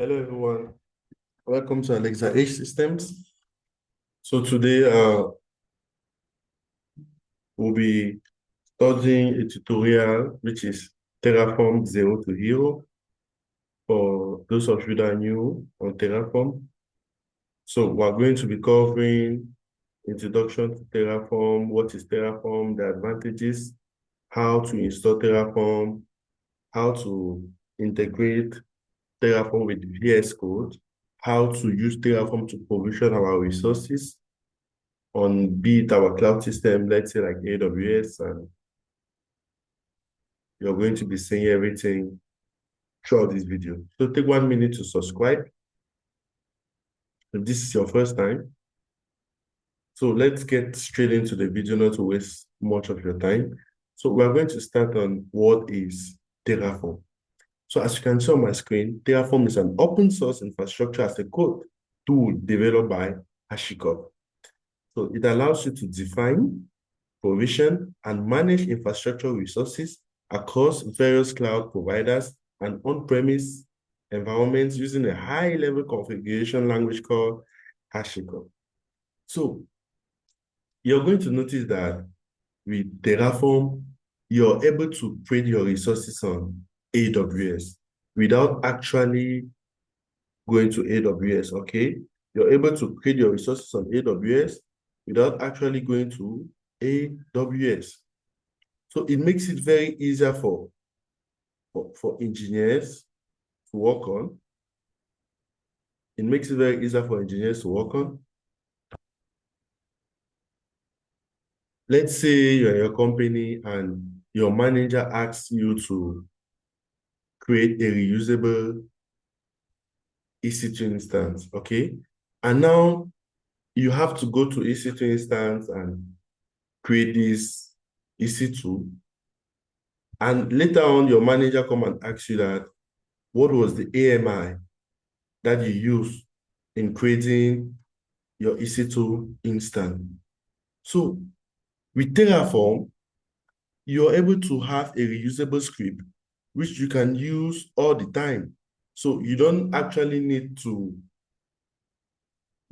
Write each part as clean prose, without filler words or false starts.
Hello everyone, welcome to Alexa H Systems. So today we'll be studying a tutorial which is Terraform Zero to Hero for those of you that are new on Terraform. So we're going to be covering introduction to Terraform, what is Terraform, the advantages, how to install Terraform, how to integrate Terraform with VS Code, how to use Terraform to provision our resources on be it our cloud system, let's say like AWS, and you're going to be seeing everything throughout this video. So take 1 minute to subscribe if this is your first time. So let's get straight into the video, not to waste much of your time. So we're going to start on what is Terraform. So as you can see on my screen, Terraform is an open source infrastructure as a code tool developed by HashiCorp. So it allows you to define, provision, and manage infrastructure resources across various cloud providers and on-premise environments using a high-level configuration language called HashiCorp. So you're going to notice that with Terraform, you're able to create your resources on AWS without actually going to AWS, okay? You're able to create your resources on AWS without actually going to AWS. So it makes it very easier for engineers to work on. It makes it very easier for engineers to work on. Let's say you're in your company and your manager asks you to create a reusable EC2 instance, okay? And now you have to go to EC2 instance and create this EC2. And later on, your manager come and ask you that, what was the AMI that you used in creating your EC2 instance? So with Terraform, you're able to have a reusable script which you can use all the time. So you don't actually need to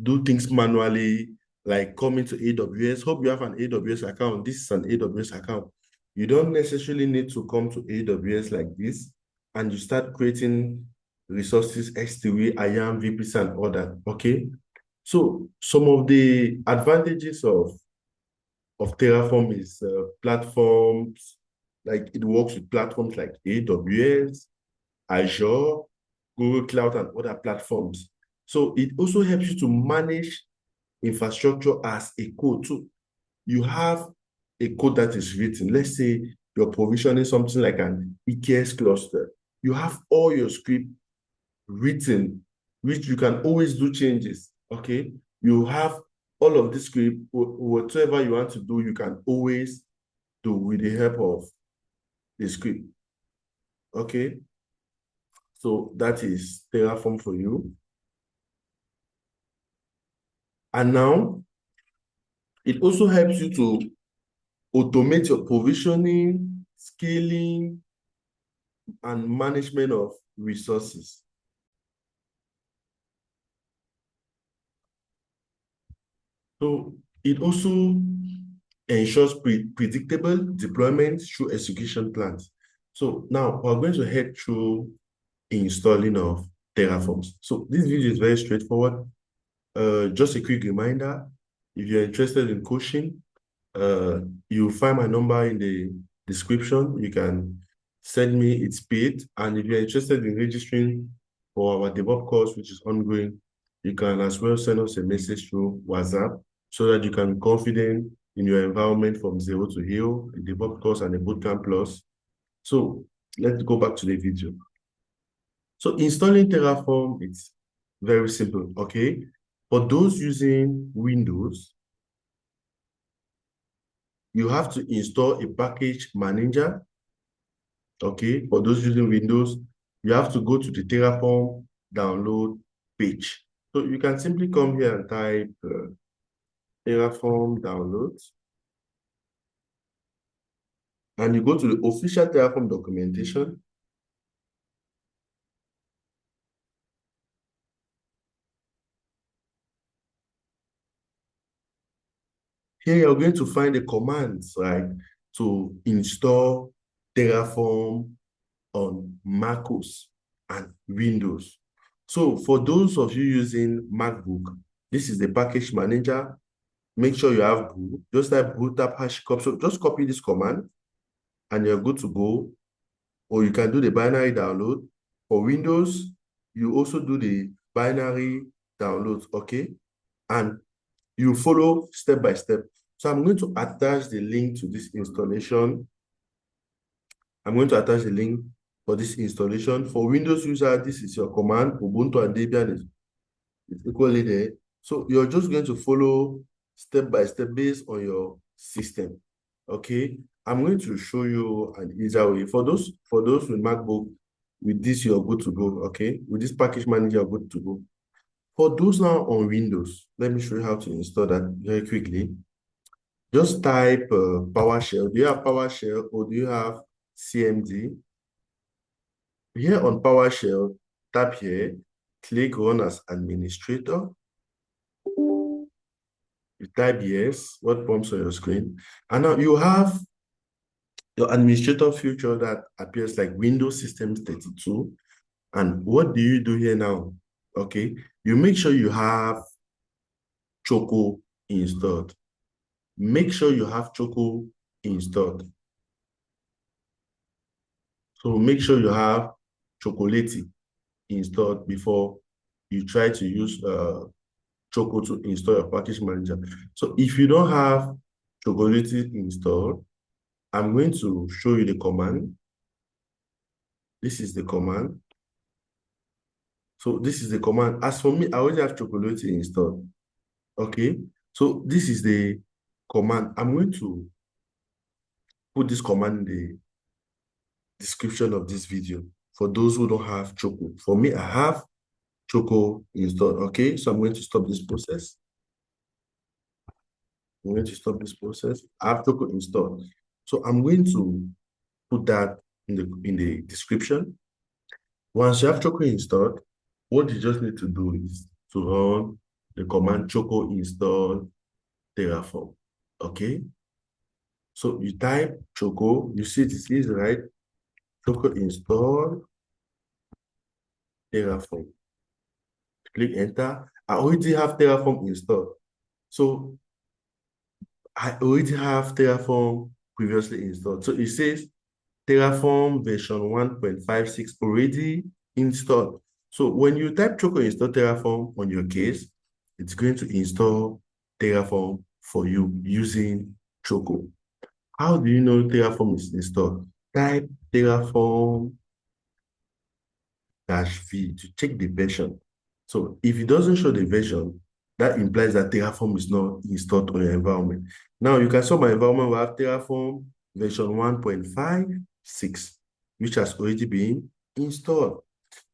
do things manually, like coming to AWS. Hope you have an AWS account. This is an AWS account. You don't necessarily need to come to AWS like this and you start creating resources S3, IAM, VPC, and all that, okay? So some of the advantages of Terraform is platforms, like it works with platforms like AWS, Azure, Google Cloud, and other platforms. So it also helps you to manage infrastructure as a code. So you have a code that is written. Let's say you're provisioning something like an EKS cluster. You have all your script written, which you can always do changes, okay? You have all of this script, whatever you want to do, you can always do with the help of the script, okay? So that is Terraform for you. And now, it also helps you to automate your provisioning, scaling, and management of resources. So it also ensures predictable deployment through execution plans. So now we're going to head through installing of Terraforms. So this video is very straightforward. Just a quick reminder, if you're interested in coaching, you'll find my number in the description. You can send me, it's paid. And if you're interested in registering for our DevOps course, which is ongoing, you can as well send us a message through WhatsApp so that you can be confident in your environment from zero to hero, the DevOps course and the Bootcamp Plus. So let's go back to the video. So installing Terraform, it's very simple, okay? For those using Windows, you have to install a package manager, okay? For those using Windows, you have to go to the Terraform download page. So you can simply come here and type Terraform downloads. And you go to the official Terraform documentation. Here you're going to find the commands, right, to install Terraform on macOS and Windows. So for those of you using MacBook, this is the package manager. Make sure you have boot. Just type boot tap #copy. So just copy this command and you're good to go. Or you can do the binary download. For Windows, you also do the binary download, okay? And you follow step by step. So I'm going to attach the link to this installation. I'm going to attach the link for this installation. For Windows user, this is your command. Ubuntu and Debian is equally there. So you're just going to follow step by step based on your system. Okay. I'm going to show you an easier way. For those with MacBook, with this, you're good to go. Okay. With this package manager, you're good to go. For those now on Windows, let me show you how to install that very quickly. Just type PowerShell. Do you have PowerShell or do you have CMD? Here on PowerShell, tap here, click Run as Administrator. You type yes, what prompts on your screen. And now you have your administrator feature that appears like Windows System 32. And what do you do here now? Okay, you make sure you have Choco installed. Make sure you have Choco installed. So make sure you have Chocolate installed before you try to use Choco to install your package manager. So if you don't have Chocolate installed, I'm going to show you the command. This is the command. So this is the command. As for me, I already have Chocolate installed. Okay. So this is the command. I'm going to put this command in the description of this video for those who don't have Choco. For me, I have Choco installed. Okay. So I'm going to stop this process. I'm going to stop this process. I have Choco installed. So I'm going to put that in the description. Once you have Choco installed, what you just need to do is to run the command Choco install Terraform. Okay. So you type Choco, you see this is right. Choco install Terraform. Click enter. I already have Terraform installed. So I already have Terraform previously installed. So it says Terraform version 1.56 already installed. So when you type Choco install Terraform on your case, it's going to install Terraform for you using Choco. How do you know Terraform is installed? Type Terraform -v to check the version. So if it doesn't show the version, that implies that Terraform is not installed on your environment. Now you can see my environment will have Terraform version 1.56, which has already been installed.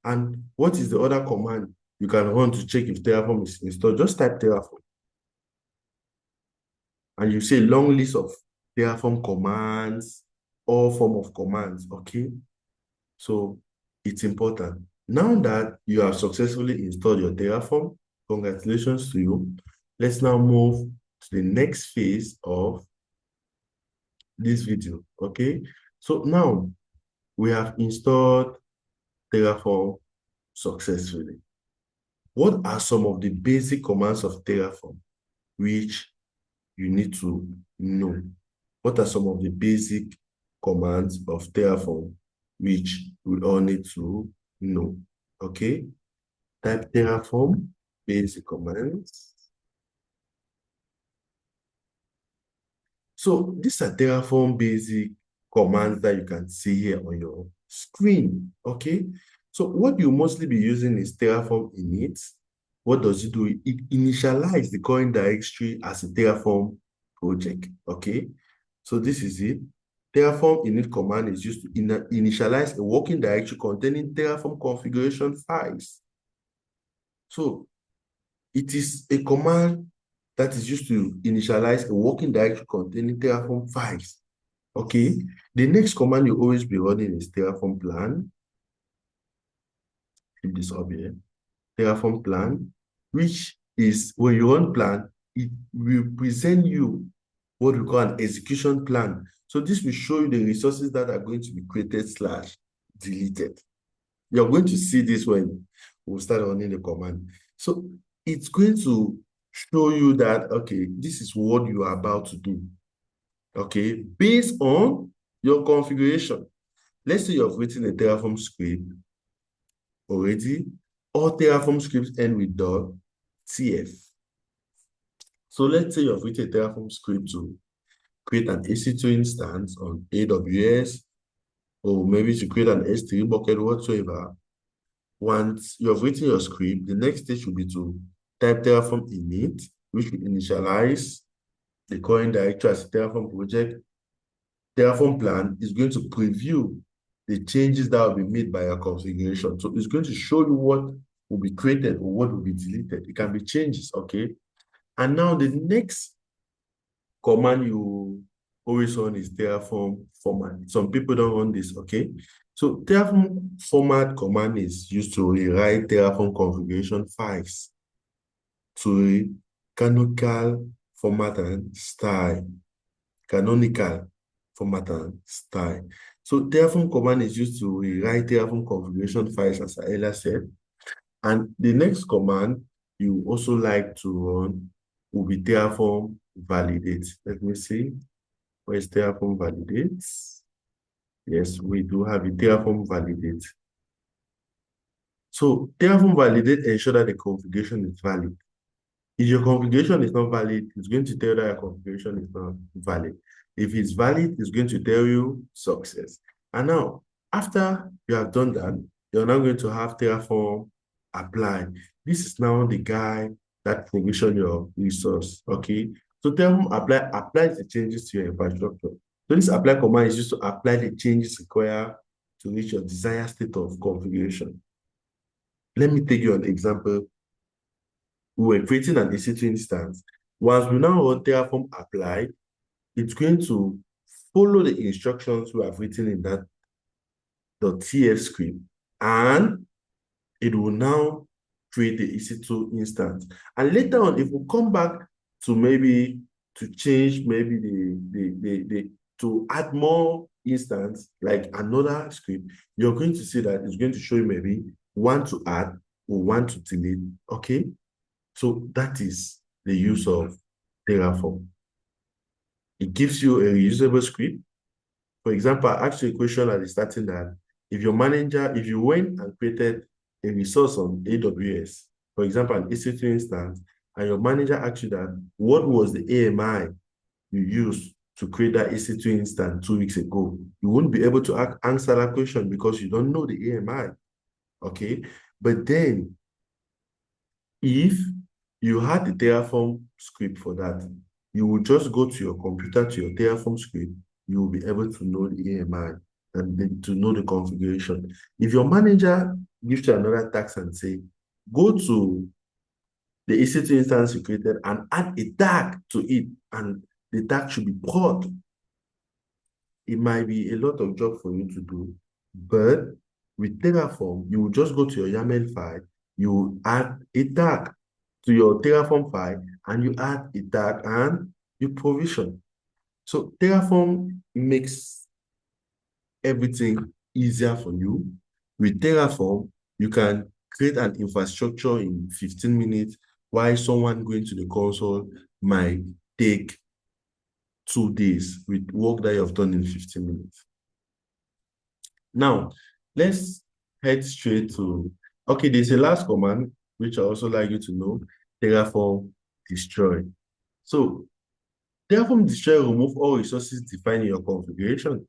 And what is the other command you can run to check if Terraform is installed? Just type Terraform. And you see a long list of Terraform commands, all form of commands, okay? So it's important. Now that you have successfully installed your Terraform, congratulations to you. Let's now move to the next phase of this video, okay? So now we have installed Terraform successfully. What are some of the basic commands of Terraform which you need to know? What are some of the basic commands of Terraform which we all need to know? Okay, type Terraform basic commands. So these are Terraform basic commands that you can see here on your screen. Okay, so what you mostly be using is Terraform init. What does it do? It initializes the current directory as a Terraform project. Okay, so this is it. Terraform init command is used to initialize a working directory containing Terraform configuration files. So it is a command that is used to initialize a working directory containing Terraform files. Okay, the next command you always be running is Terraform plan. Keep this up here. Terraform plan, which is when you run plan, it will present you what we call an execution plan. So this will show you the resources that are going to be created slash deleted. You're going to see this when we start running the command. So it's going to show you that, okay, this is what you are about to do, okay, based on your configuration. Let's say you've written a Terraform script already. All Terraform scripts end with .tf. So let's say you've written a Terraform script to create an EC2 instance on AWS, or maybe to create an S3 bucket, whatsoever. Once you have written your script, the next stage should be to type Terraform init, which will initialize the current directory as a Terraform project. Terraform plan is going to preview the changes that will be made by your configuration. So it's going to show you what will be created or what will be deleted. It can be changes, okay? And now the next command you always run is Terraform format. Some people don't run this, okay? So Terraform format command is used to rewrite Terraform configuration files to a canonical format and style. Canonical format and style. So Terraform command is used to rewrite Terraform configuration files, as I earlier said. And the next command you also like to run will be Terraform validate. Let me see. Where's Terraform validate? Yes, we do have a Terraform validate. So Terraform validate ensure that the configuration is valid. If your configuration is not valid, it's going to tell you that your configuration is not valid. If it's valid, it's going to tell you success. And now, after you have done that, you're now going to have Terraform apply. This is now the guy that provision your resource, okay? So Terraform apply applies the changes to your infrastructure. So this apply command is used to apply the changes required to reach your desired state of configuration. Let me take you an example. We were creating an EC2 instance. Once we now run Terraform apply, it's going to follow the instructions we have written in that .tf script, and it will now create the EC2 instance. And later on, if we come back to maybe to change maybe to add more instance, like another script, you're going to see that it's going to show you maybe one to add or one to delete, okay? So that is the use of Terraform. It gives you a reusable script. For example, I asked you a question at the starting that if you went and created a resource on AWS, for example, an EC2 instance, and your manager asked you that, what was the AMI you used to create that EC2 instance 2 weeks ago? You wouldn't be able to answer that question because you don't know the AMI, okay? But then, if you had the Terraform script for that, you will just go to your computer, to your Terraform script, you will be able to know the AMI and then to know the configuration. If your manager gives you another task and say, go to the EC2 instance you created and add a tag to it, and the tag should be prod, it might be a lot of job for you to do. But with Terraform, you will just go to your YAML file, you add a tag to your Terraform file, and you add a tag and you provision. So Terraform makes everything easier for you. With Terraform, you can create an infrastructure in 15 minutes, while someone going to the console might take 2 days with work that you have done in 15 minutes. Now, let's head straight to, okay, there's a last command, which I also like you to know, Terraform destroy. So Terraform destroy remove all resources defined in your configuration.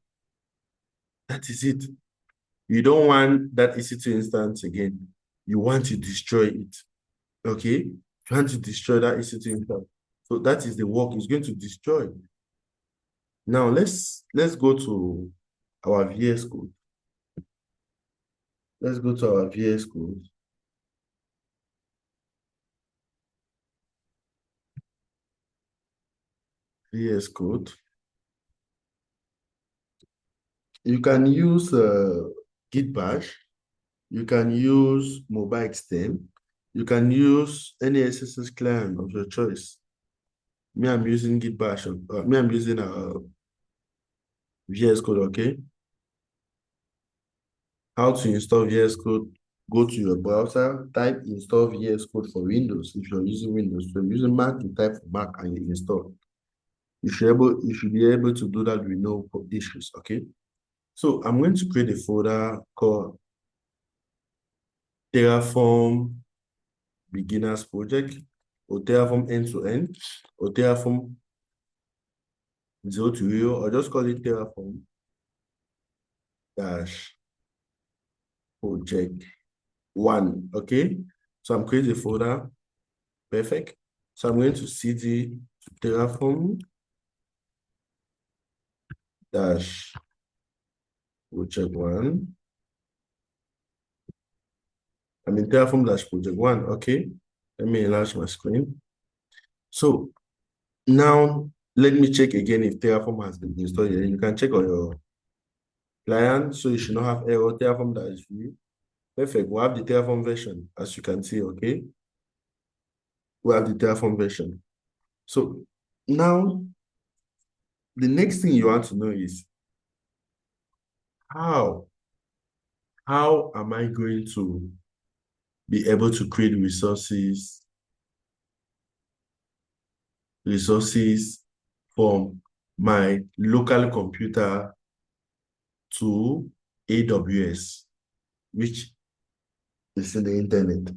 That is it. You don't want that EC2 instance again. You want to destroy it, okay? You want to destroy that EC2 instance. So that is the work it's going to destroy. Now, let's go to our VS Code. Let's go to our VS Code. VS Code. You can use Git Bash. You can use Mobile Extend. You can use any SSH client of your choice. Me, I'm using Git Bash. Me, I'm using VS Code, okay? How to install VS Code? Go to your browser, type install VS Code for Windows if you're using Windows. If you're using Mac, you type for Mac and you install. You should be able to do that with no issues, okay? So I'm going to create a folder called Terraform Beginners Project, or Terraform End to End, or Terraform Zero to Hero, or just call it Terraform dash project one. Okay. So I'm creating a folder. Perfect. So I'm going to cd Terraform dash project one. I mean Terraform dash project one. Okay. Let me enlarge my screen. So now let me check again if Terraform has been installed. You can check on your client, so you should not have error. Terraform dash view. Perfect. We have the Terraform version, as you can see. Okay. We have the Terraform version. So now the next thing you want to know is how am I going to be able to create resources from my local computer to AWS, which is in the internet?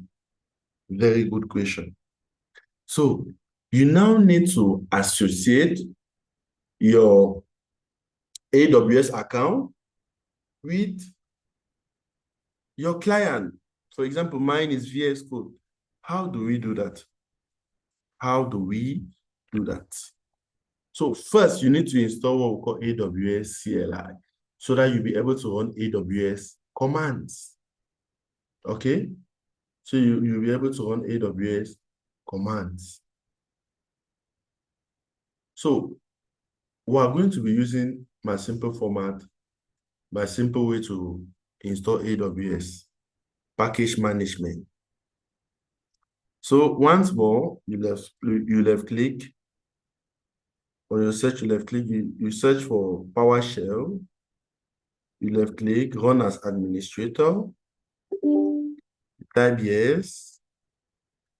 Very good question. So you now need to associate your AWS account with your client. For example, mine is VS Code. How do we do that? How do we do that? So first, you need to install what we call AWS CLI so that you'll be able to run AWS commands. Okay? So you'll be able to run AWS commands. So we are going to be using my simple format, my simple way to install AWS package management. So once more, you left click. On your search, you left click, you search for PowerShell, you left click, run as administrator, type yes.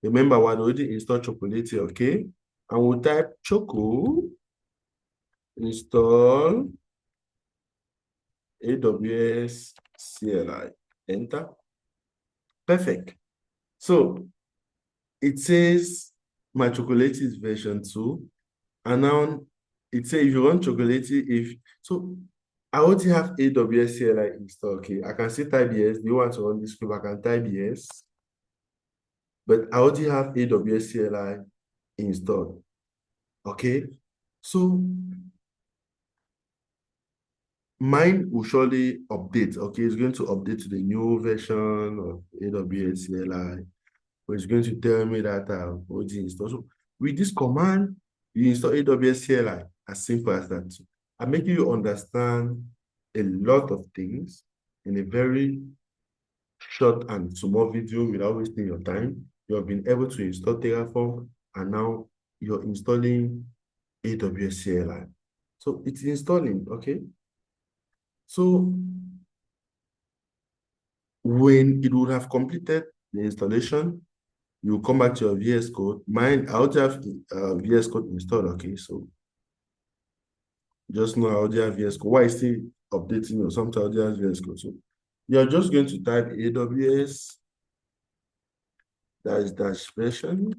Remember, we already installed Chocolate, okay? And we'll type Choco, install AWS CLI, enter. Perfect. So it says my Chocolate is version 2. And now it says if you run Chocolate, I already have AWS CLI installed. Okay, I can say type yes. Do you want to run this script? I can type yes. But I already have AWS CLI installed. Okay, so mine will surely update. Okay, it's going to update to the new version of AWS CLI. But it's going to tell me that I've already installed. So with this command, you install AWS CLI, as simple as that. I'm making you understand a lot of things in a very short and small video without wasting your time. You have been able to install Terraform, and now you're installing AWS CLI. So it's installing, okay? So when it would have completed the installation, you come back to your VS Code. Mine, I already have VS Code installed, okay? So just know I already have VS Code. Why is still updating or something? I already have VS Code. So you're just going to type AWS dash version,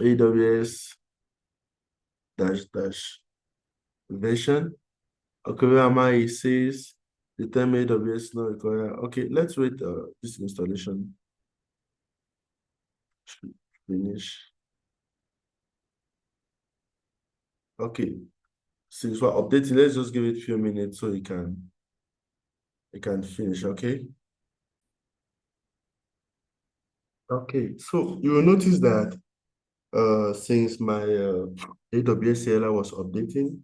AWS dash version. Okay, where am I? It says the term AWS not required. Okay, let's wait this installation should finish. Okay, since we're updating, let's just give it a few minutes so it can finish. Okay. Okay, so you will notice that since my AWS CLI was updating,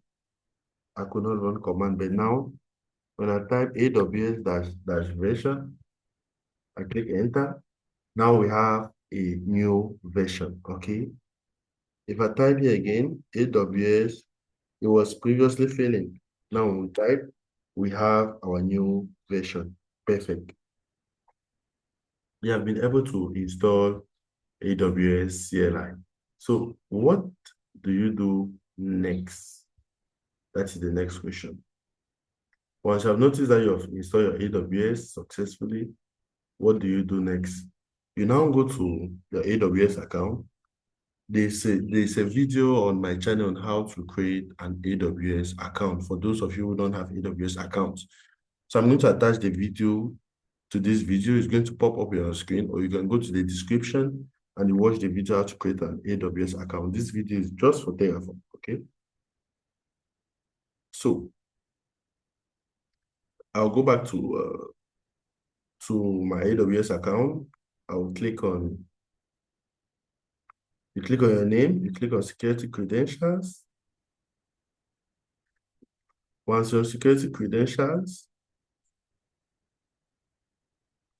I could not run command, but now when I type AWS dash version, I click enter. Now we have a new version, okay? If I type here again, AWS, it was previously failing. Now when we type, we have our new version. Perfect. We have been able to install AWS CLI. So what do you do next? That is the next question. Once you have noticed that you have installed your AWS successfully, what do you do next? You now go to your AWS account. There's a video on my channel on how to create an AWS account for those of you who don't have AWS accounts. So I'm going to attach the video to this video. It's going to pop up on your screen, or you can go to the description and you watch the video how to create an AWS account. This video is just for Terraform, okay? So I'll go back to my AWS account. I'll click on, you click on your name, you click on security credentials. Once your security credentials,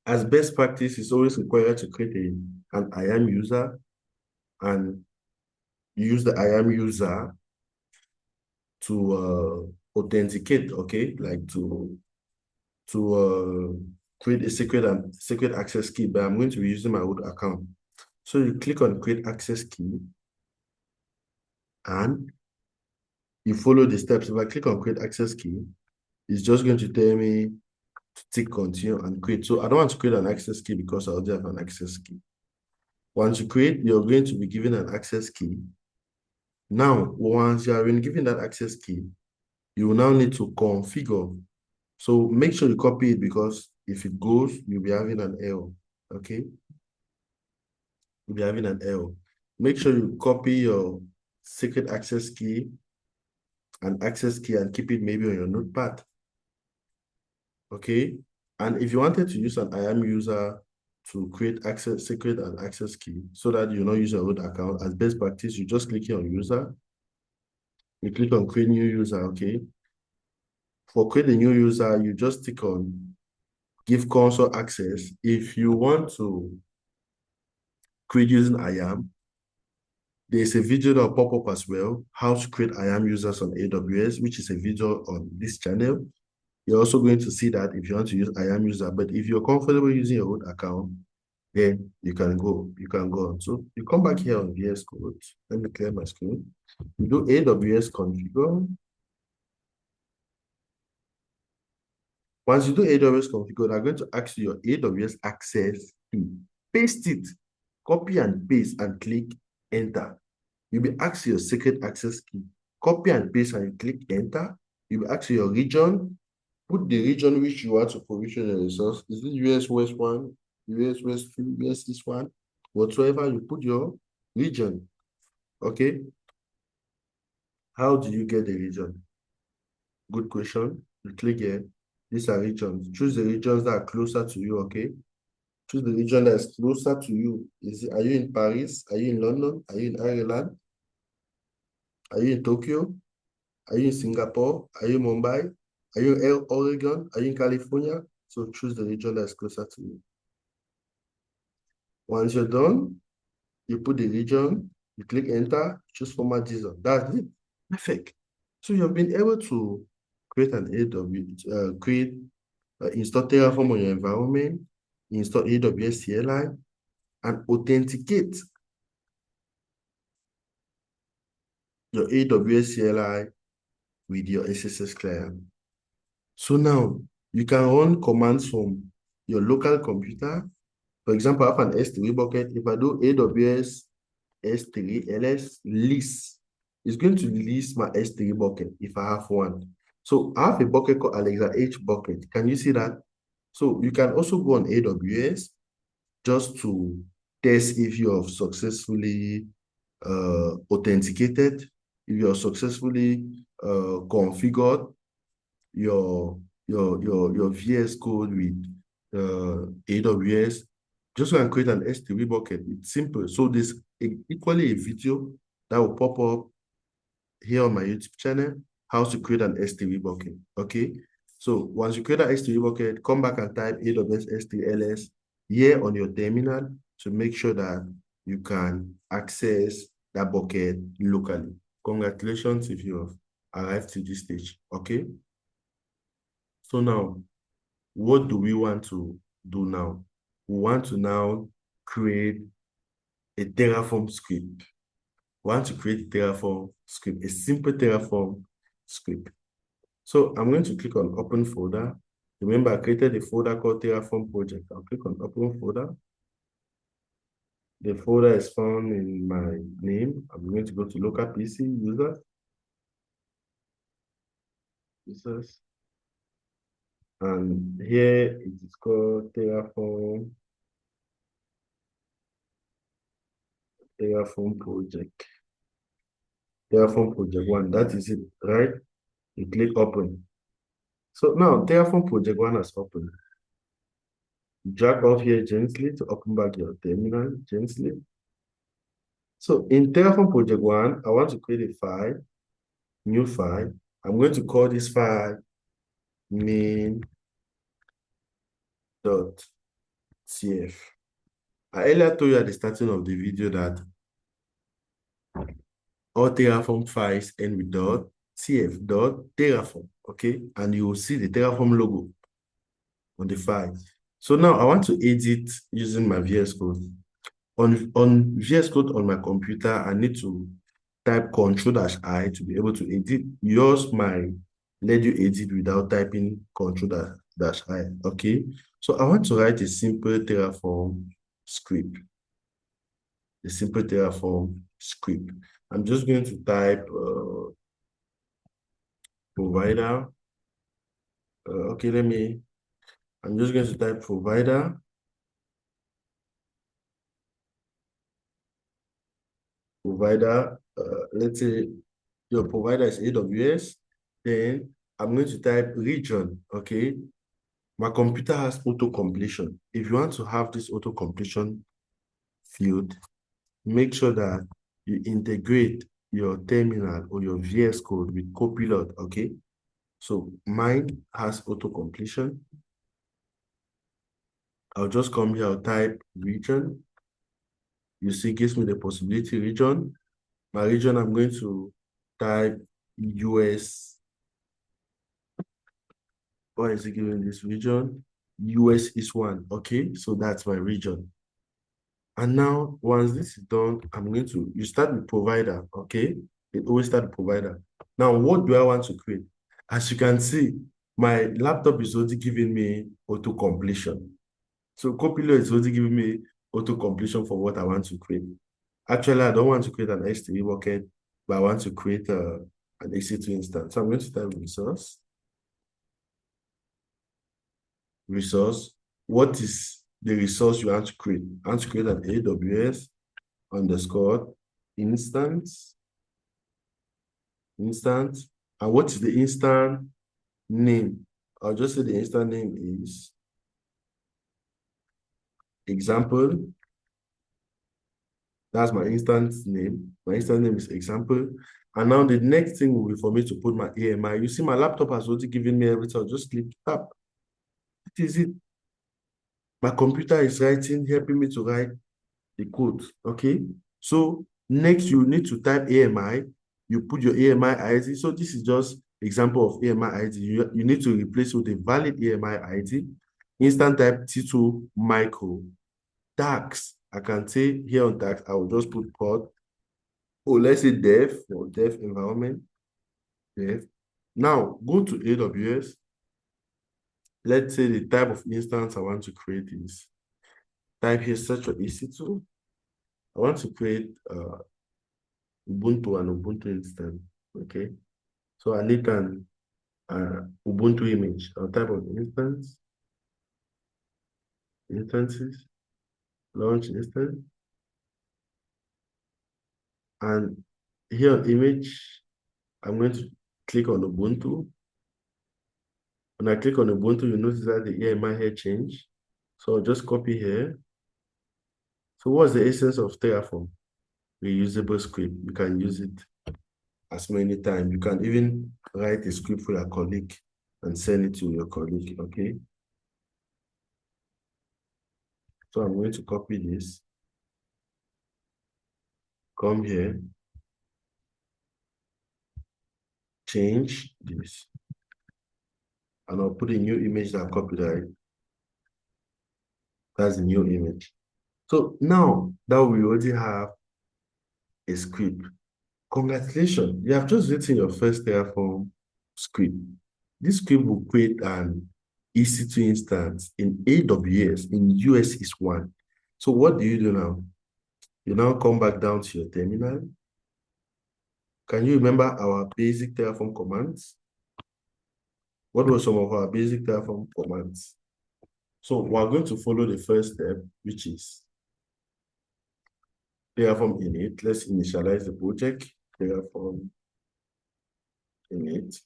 as best practice, it's always required to create an IAM user, and use the IAM user to authenticate, okay? Like to create a secret access key, but I'm going to be using my old account. So you click on create access key and you follow the steps. If I click on create access key, it's just going to tell me to tick continue and create. So I don't want to create an access key because I already have an access key. Once you create, you're going to be given an access key. Now, once you have been given that access key, you will now need to configure. So make sure you copy it, because if it goes, you'll be having an error, okay? You'll be having an error. Make sure you copy your secret access key and access key and keep it maybe on your notepad, okay? And if you wanted to use an IAM user to create access, secret and access key so that you not use your old account, as best practice, you just click on user, you click on create new user, okay? For create a new user, you just click on give console access. If you want to create using IAM, there's a video that will pop up as well, how to create IAM users on AWS, which is a video on this channel. You're also going to see that if you want to use IAM user, but if you're comfortable using your own account, then you can go on. So you come back here on VS Code. Let me clear my screen. You do AWS configure. Once you do AWS configure, they're going to ask you your AWS access key. Paste it, copy and paste, and click enter. You'll be asked your secret access key. Copy and paste and click enter. You'll be asked your region. Put the region which you want to provision your resource. Is it US West 1, US West 2, US East 1? Whatsoever, you put your region. Okay? How do you get the region? Good question. You click here. These are regions. Choose the regions that are closer to you, okay? Choose the region that is closer to you. Are you in Paris? Are you in London? Are you in Ireland? Are you in Tokyo? Are you in Singapore? Are you in Mumbai? Are you in Oregon? Are you in California? So choose the region that's closer to you. Once you're done, you put the region, you click enter, choose format JSON. That's it. Perfect. So you've been able to create an install Terraform on your environment, install AWS CLI, and authenticate your AWS CLI with your SSS client. So now you can run commands from your local computer. For example, I have an S3 bucket. If I do AWS S3 ls list, it's going to list my S3 bucket if I have one. So I have a bucket called Alexa H bucket. Can you see that? So you can also go on AWS just to test if you have successfully authenticated, if you have successfully configured your VS Code with AWS. Just go and create an S3 bucket. It's simple. So there's equally a video that will pop up here on my YouTube channel, how to create an S3 bucket. Okay. So once you create an S3 bucket, come back and type AWS S3 ls here on your terminal. to make sure that you can access that bucket locally. Congratulations if you have arrived to this stage, okay? So now, what do we want to do now? We want to now create a Terraform script. We want to create a Terraform script, a simple Terraform script. So I'm going to click on Open Folder. Remember, I created a folder called Terraform Project. I'll click on Open Folder. The folder is found in my name. I'm going to go to local PC, users. And here it is called Terraform Project. Terraform Project 1. That is it, right? You click Open. So now Terraform Project 1 has opened. Drag off here gently to open back your terminal gently. So in Terraform Project 1, I want to create a file, new file. I'm going to call this file main.cf. I earlier told you at the starting of the video that all Terraform files end with .cf.terraform, okay? And you will see the Terraform logo on the file. So now I want to edit using my VS Code. On VS Code on my computer, I need to type Ctrl-I to be able to edit. Yours might let you edit without typing Ctrl-I, okay? So I want to write a simple Terraform script. A simple Terraform script. I'm just going to type provider. Okay, I'm just going to type provider. Let's say your provider is AWS, then I'm going to type region, okay? My computer has auto-completion. If you want to have this auto-completion field, make sure that you integrate your terminal or your VS Code with Copilot, okay? So mine has auto-completion. I'll just come here, I'll type region. You see, it gives me the possibility region. My region, I'm going to type US. Why is it giving this region? US is one, okay? So that's my region. And now, once this is done, you start with provider, okay? It always start with provider. Now, what do I want to create? As you can see, my laptop is already giving me auto-completion. So Copilot is already giving me auto-completion for what I want to create. Actually, I don't want to create an S3 bucket, but I want to create an EC2 instance. So I'm going to type resource. What is the resource you want to create? I want to create an AWS underscore instance. And what is the instance name? I'll just say the instance name is example. That's my instance name. My instance name is example. And now the next thing will be for me to put my AMI. You see, my laptop has already given me everything. I'll just click tap. It is it. My computer is helping me to write the code, okay? So next you need to type AMI, you put your AMI ID. So this is just example of AMI ID. You need to replace with a valid AMI ID. Instant type T2 micro. Tags, I can say here on tags, I will just put port. Oh, let's say dev or dev environment, dev. Now go to AWS. Let's say the type of instance I want to create is, type here search for EC2. I want to create Ubuntu and Ubuntu instance, okay? So I need an Ubuntu image. I'll type of instances, launch instance. And here on image, I'm going to click on Ubuntu. When I click on Ubuntu, you notice that the EMI here changed. So I'll just copy here. So what's the essence of Terraform? Reusable script. You can use it as many times. You can even write a script for your colleague and send it to your colleague, okay? So I'm going to copy this. come here, change this, and I'll put a new image that I copied, right? That's the new image. So now that we already have a script, congratulations, you have just written your first Terraform script. This script will create an EC2 instance in AWS in US is 1. So what do you do now? You now come back down to your terminal. Can you remember our basic Terraform commands? What were some of our basic Terraform commands? So we're going to follow the first step, which is Terraform init. Let's initialize the project. Terraform init.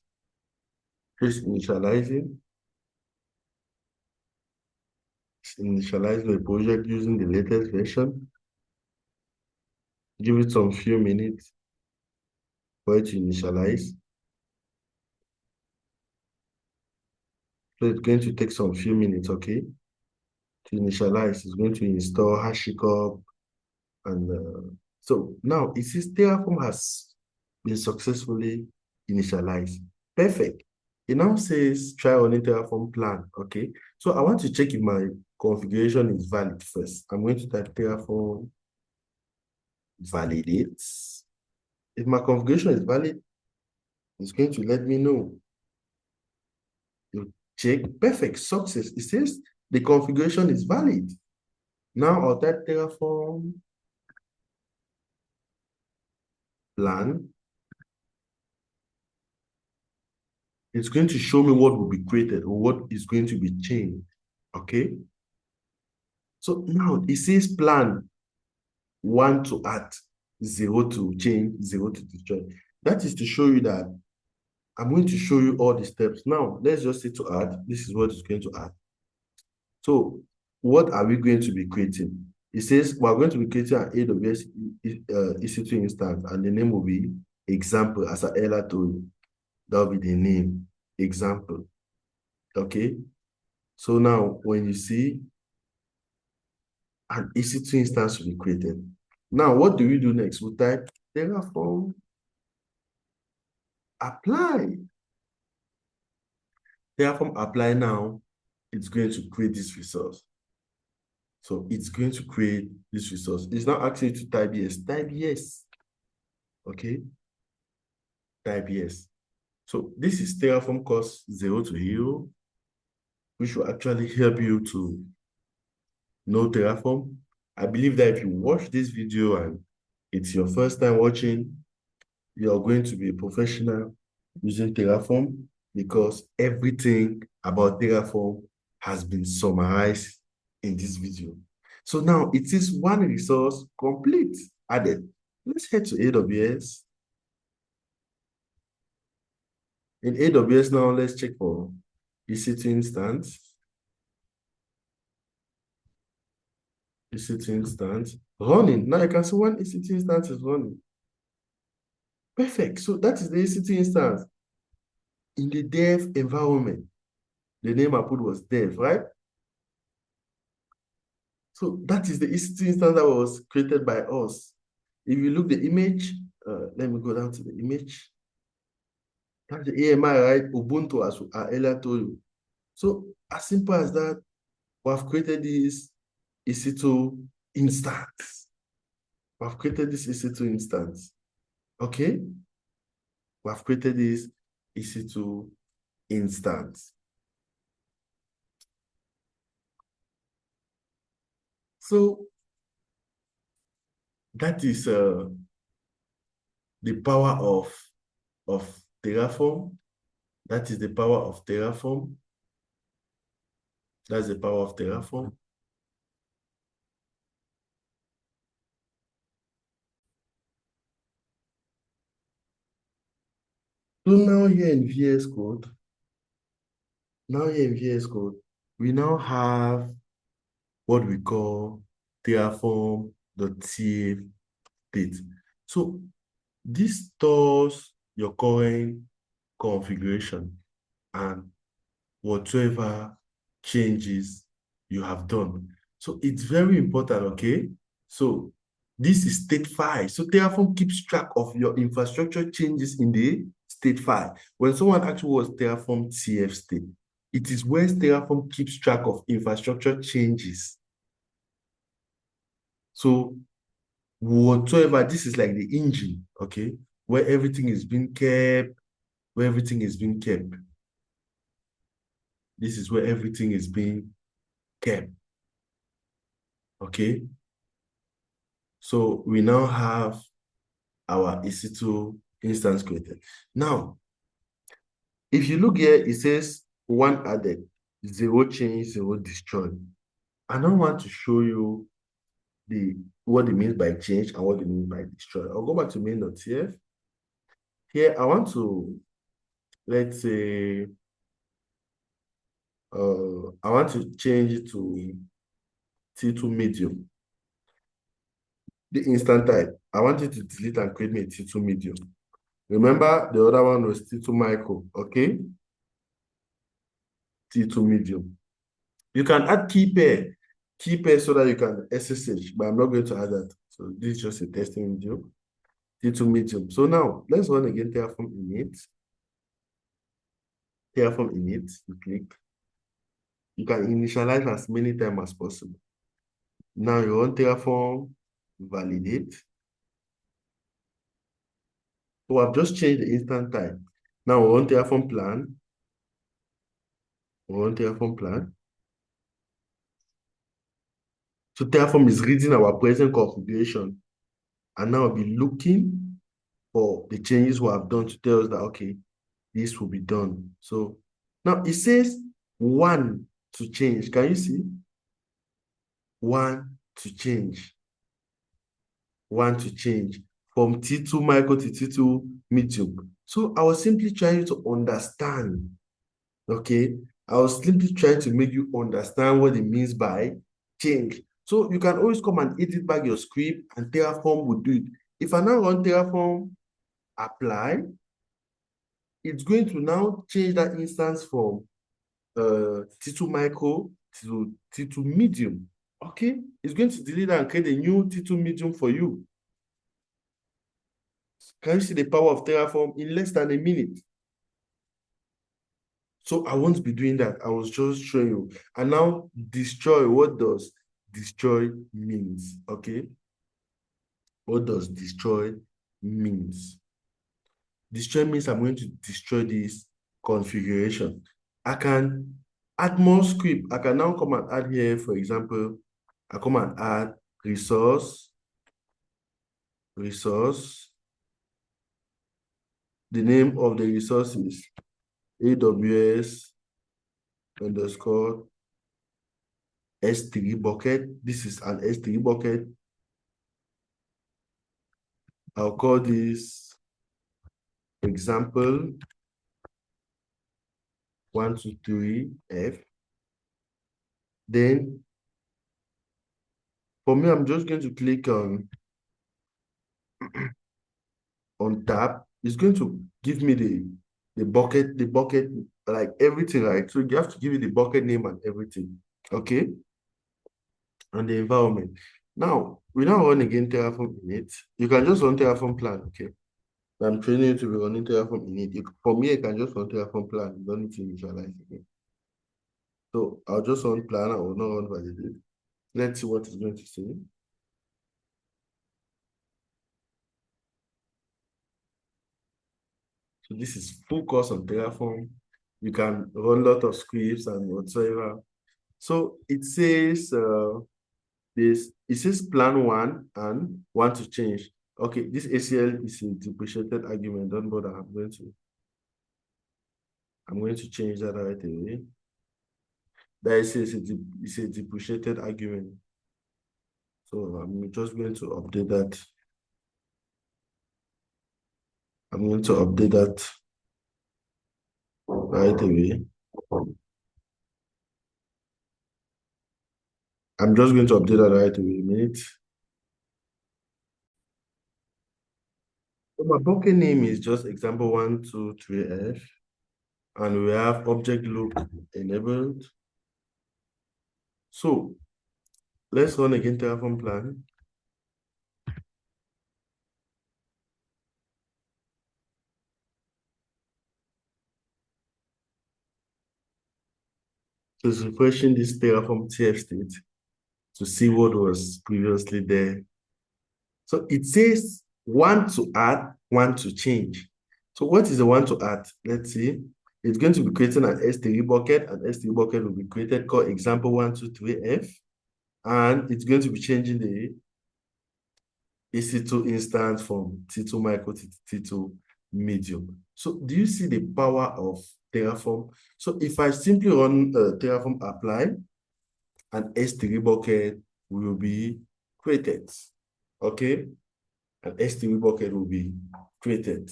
Please initializing. Initialize the project using the latest version. Give it some few minutes for it to initialize. So it's going to take some few minutes, okay? To initialize, it's going to install HashiCorp. And so now it says Terraform has been successfully initialized. Perfect. It now says try running Terraform plan, okay? So I want to check if my configuration is valid first. I'm going to type Terraform validate. If my configuration is valid, it's going to let me know. You check, perfect, success. It says the configuration is valid. Now I'll type Terraform plan. It's going to show me what will be created or what is going to be changed, okay? So now it says plan 1 to add, 0 to change, 0 to destroy. That is to show you that I'm going to show you all the steps. Now, let's just say to add. This is what it's going to add. So what are we going to be creating? It says we're going to be creating an AWS EC2 instance, and the name will be example, as I earlier told you. That will be the name, example. Okay? So now, when you see an EC2 instance will be created. Now, what do we do next? We type Terraform apply. Terraform apply now, it's going to create this resource. So it's going to create this resource. It's not asking you to type yes. Type yes. Okay? Type yes. So this is Terraform course 0 to hero, which will actually help you to know Terraform. I believe that if you watch this video and it's your first time watching, you're going to be a professional using Terraform because everything about Terraform has been summarized in this video. So now it is one resource complete added. Let's head to AWS. In AWS now, let's check for EC2 instance. EC2 instance running. Now you can see one EC2 instance is running. Perfect. So that is the EC2 instance in the dev environment. The name I put was dev, right? So that is the EC2 instance that was created by us. If you look the image, let me go down to the image. That's the AMI, right? Ubuntu, as I earlier told you. So as simple as that, we have created this EC2 instance. We have created this EC2 instance. Okay? We have created this EC2 instance. So that is the power of Terraform. That is the power of Terraform. That's the power of Terraform. So now here in VS Code, we now have what we call Terraform.tf So this stores your current configuration and whatever changes you have done. So it's very important, okay? So This is state file. So Terraform keeps track of your infrastructure changes in the state file. When someone actually was Terraform TF state, it is where Terraform keeps track of infrastructure changes. So whatsoever, this is like the engine, okay, where everything is being kept, where everything is being kept. This is where everything is being kept, okay? So we now have our EC2 instance created. Now, if you look here, it says one added, zero change, zero destroy. I don't want to show you what it means by change and what it means by destroy. I'll go back to main.tf. Here, I want to, let's say, I want to change it to T2 medium. The instant type, I want you to delete and create me a T2 medium. Remember, the other one was T2 micro, okay? T2 medium. You can add key pair so that you can SSH, but I'm not going to add that. So this is just a testing video. T2 medium. So now let's run again Terraform init. Terraform init, you click. You can initialize as many times as possible. Now you run Terraform, validate. So I've just changed the instant time. Now we run Terraform plan. We run Terraform plan. So Terraform is reading our present configuration and now I'll be looking for the changes we have done to tell us that, okay, this will be done. So now it says one to change. Can you see? One to change. One to change from T2 micro to T2 medium. So I was simply trying to understand, okay? I was simply trying to make you understand what it means by change. So you can always come and edit back your script and Terraform will do it. If I now run Terraform apply, it's going to now change that instance from T2 micro to T2 medium. Okay, it's going to delete and create a new T2 medium for you. Can you see the power of Terraform in less than a minute? So I won't be doing that. I was just showing you. And now destroy, what does destroy means? Okay. What does destroy means? Destroy means I'm going to destroy this configuration. I can add more script. I can now come and add here, for example, I come and add resource. The name of the resource is AWS underscore S3 bucket. This is an S3 bucket. I'll call this example 123F. Then for me, I'm just going to click on tab. It's going to give me the bucket, like everything, right? So you have to give it the bucket name and everything, okay? And the environment. Now, we now run again Terraform init. You can just run Terraform plan, okay? I'm training you to be running Terraform init. For me, I can just run Terraform plan. You don't need to initialize again. So I'll just run plan. I will not run validate. Let's see what it's going to say. So this is full course on Terraform. You can run a lot of scripts and whatsoever. So it says it says plan one and want to change. Okay, this ACL is a depreciated argument. Don't bother. I'm going to change that right away. That is it's a depreciated argument. So I'm just going to update that. I'm going to update that right away. I'm just going to update that right away. A minute. So my bucket name is just example 123F, and we have object loop enabled. So let's run again Terraform plan. So it's refreshing this Terraform TF state to see what was previously there. So it says one to add, one to change. So what is the one to add? Let's see. It's going to be creating an S3 bucket. An S3 bucket will be created called example 123F. And it's going to be changing the EC2 instance from T2 micro to T2 medium. So do you see the power of Terraform? So if I simply run Terraform apply, an S3 bucket will be created. Okay? An S3 bucket will be created.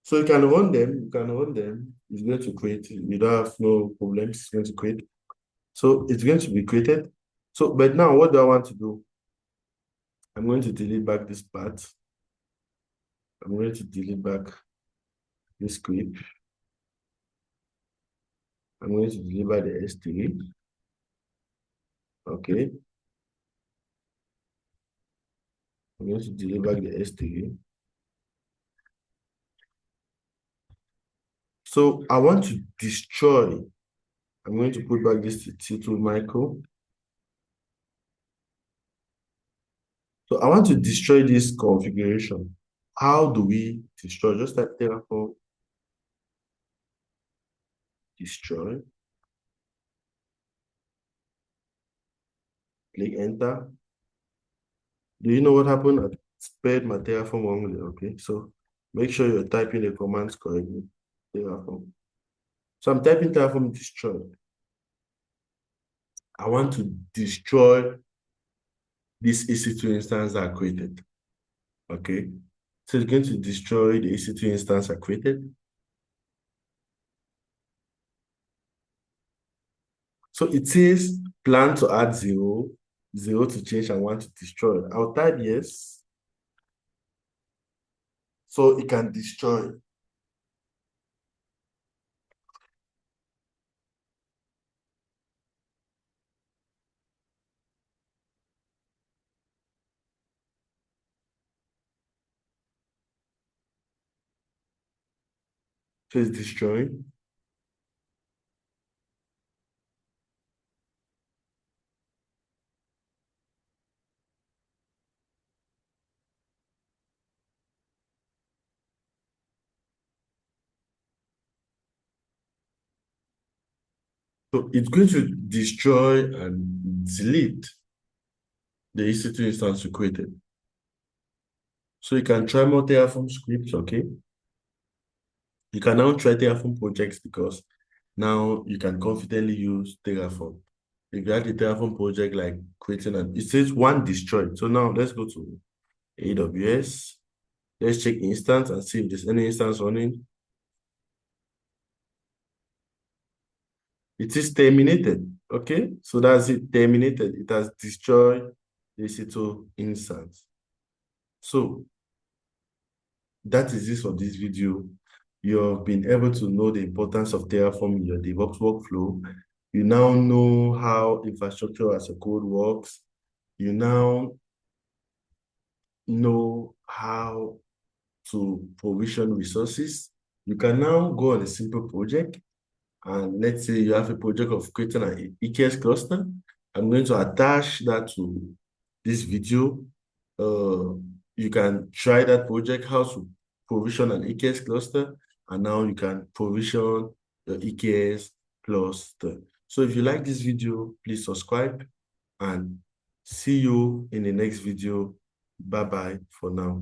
So you can run them, It's going to create, you don't have no problems, it's going to create. So it's going to be created. So, but now what do I want to do? I'm going to delete back this part. I'm going to delete back this script. I'm going to deliver the S3. Okay. I'm going to deliver the S3. So I want to destroy. I'm going to put back this T2 micro. So I want to destroy this configuration. How do we destroy? Just type Terraform destroy. Click enter. Do you know what happened? I spelled my Terraform wrongly. Okay, so make sure you're typing the commands correctly. Terraform. So I'm typing Terraform destroy. I want to destroy this EC2 instance that I created. Okay, so it's going to destroy the EC2 instance I created. So it says plan to add 0, 0 to change, and 1 to destroy. I'll type yes. So it can destroy. So it's destroying. So it's going to destroy and delete the EC2 instance you created. So you can try more Terraform scripts, okay? You can now try Terraform projects because now you can confidently use Terraform. If you have a Terraform project like creating it says one destroyed. So now let's go to AWS. Let's check instance and see if there's any instance running. It is terminated, okay? So that's it, terminated. It has destroyed the EC2 instance. So that is it for this video. You have been able to know the importance of Terraform in your DevOps workflow. You now know how infrastructure as a code works. You now know how to provision resources. You can now go on a simple project, and let's say you have a project of creating an EKS cluster. I'm going to attach that to this video. You can try that project, how to provision an EKS cluster, and now you can provision the EKS cluster. So if you like this video, please subscribe and see you in the next video. Bye-bye for now.